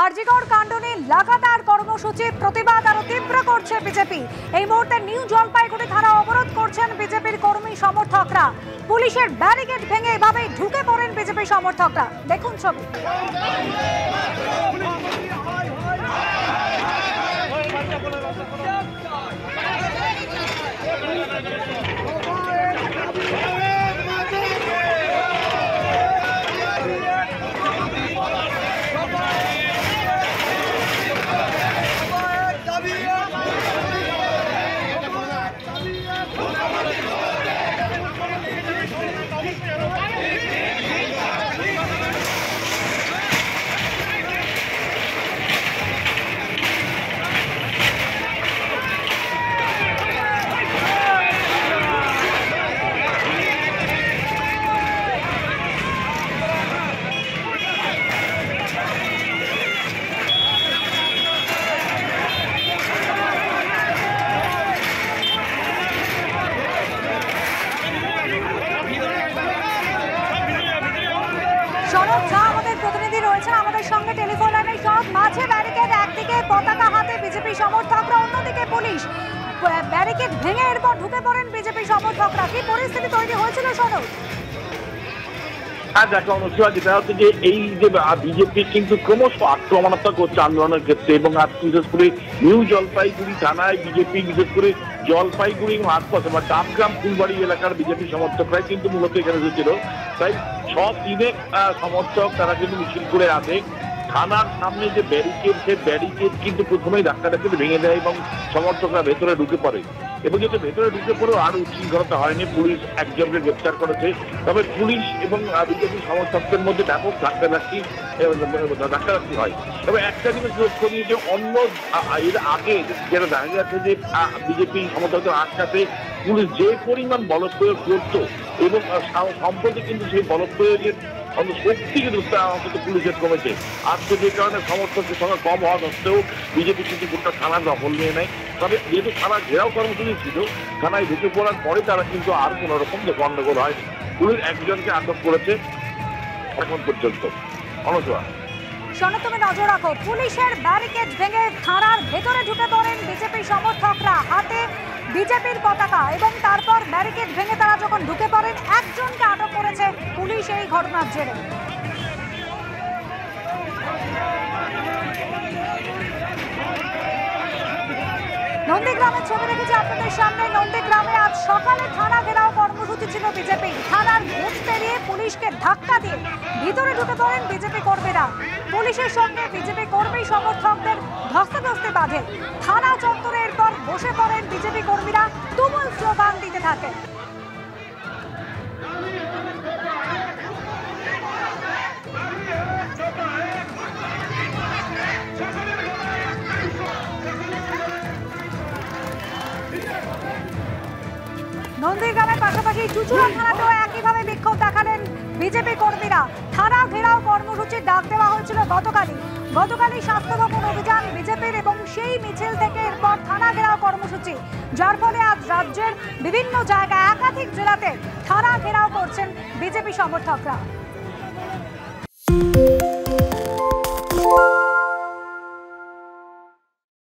আরজিকর কাণ্ড নিয়ে লাগাতার কর্মসূচি প্রতিবাদ আরো তীব্র করছে বিজেপি। এই মুহূর্তে নিউ জলপাইগুড়ি থানা অবরোধ করছেন বিজেপির কর্মী সমর্থকরা। পুলিশের ব্যারিকেড ভেঙে এভাবেই ঢুকে পড়েন বিজেপি সমর্থকরা। দেখুন ছবি। সনদ ঝা আমাদের প্রতিনিধি রয়েছেন আমাদের সঙ্গে টেলিফোন লাইনে। সনদ, মাঝে ব্যারিকেড, একদিকে পতাকা হাতে বিজেপি সমর্থকরা, অন্যদিকে পুলিশ। ব্যারিকেড ভেঙে এরপর ঢুকে পড়েন বিজেপি সমর্থকরা। কি পরিস্থিতি তৈরি হয়েছিল সনদ? দেখো অনুষ্ঠিত যেটা হচ্ছে যে এই যে বিজেপি কিন্তু ক্রমশ আক্রমণাত্মক করছে আন্দোলনের ক্ষেত্রে, এবং আজ বিশেষ করে নিউ জলপাইগুড়ি থানায় বিজেপি বিশেষ করে জলপাইগুড়ি এবং আশপাশে বা ডাবগ্রাম ফুলবাড়ি এলাকার বিজেপি সমর্থকরাই কিন্তু মূলত এখানে এসেছিল। তাই সব দিনে সমর্থক তারা কিন্তু মিছিল করে আসে। থানার সামনে যে ব্যারিকেড, সেই ব্যারিকেড কিন্তু প্রথমেই ধাক্কাটাকে ভেঙে দেয় এবং সমর্থকরা ভেতরে ঢুকে পড়ে। এবং যেহেতু ভেতরে ঢুকে পড়েও আর উচ্ছৃঙ্খলতা হয়নি, পুলিশ একজনকে গ্রেপ্তার করেছে। তবে পুলিশ এবং বিজেপি সমর্থকদের মধ্যে ব্যাপক ধাক্কাধাক্কি হয়। তবে একটা জিনিস লক্ষ্য নিয়ে যে অন্য এর আগে যেটা দেখা যাচ্ছে যে বিজেপি সমর্থকদের আটকাতে পুলিশ যে পরিমাণ বলপ্রয়োগ করত, এবং সম্প্রতি কিন্তু সেই বলপ্রয়োগের শক্তি কিন্তু অন্তত পুলিশের কমেছে। আজকে যে কারণে সমর্থকদের সংখ্যা কম হওয়া সত্ত্বেও বিজেপি কিন্তু গোটা থানার দখল নিয়ে নেয়। তবে যেহেতু থানা ঘেরাও কর্মসূচি ছিল, থানায় ঢুকে পড়ার পরে তারা কিন্তু আর কোন রকম গন্ডগোল হয়নি। পুলিশ একজনকে আটক করেছে এখন পর্যন্ত। অনুসভা সনদ, তুমি নজর রাখো, পুলিশের ব্যারিকেড ভেঙে থানার ভেতরে ঢুকে পড়েন বিজেপি সমর্থকরা, হাতে বিজেপির পতাকা, এবং তারপর ব্যারিকেড ভেঙে তারা যখন ঢুকে পড়েন একজনকে আটক করেছে পুলিশ এই ঘটনার জেরে। নন্দীগ্রামের ছবি রেখেছি আপনাদের সামনে। নন্দীগ্রামে আজ সকালে থানা ঘেরাও কর্মসূচি ছিল বিজেপি। থানার গেট পেরিয়ে পুলিশকে ধাক্কা দিয়ে ভিতরে ঢুকে পড়েন বিজেপি কর্মীরা। পুলিশের সঙ্গে বিজেপি কর্মী সমর্থকদের ধস্তাধস্তি বাঁধে। থানা চত্বরে এরপর বসে পড়েন বিজেপি কর্মীরা, তুমুল স্লোগান দিতে থাকেন। নন্দীগ্রামের পাশাপাশি চুচুড়া থানাতেও একইভাবে বিক্ষোভ দেখালেন বিজেপি কর্মীরা। থানা ঘেরাও কর্মসূচির ডাক দেওয়া হয়েছিল গতকালই স্বাস্থ্য ভবন অভিযান বিজেপির, এবং সেই মিছিল থেকে এরপর থানা ঘেরাও কর্মসূচি, যার ফলে আজ রাজ্যের বিভিন্ন জায়গায় একাধিক জেলাতে থানা ঘেরাও করছেন বিজেপি সমর্থকরা।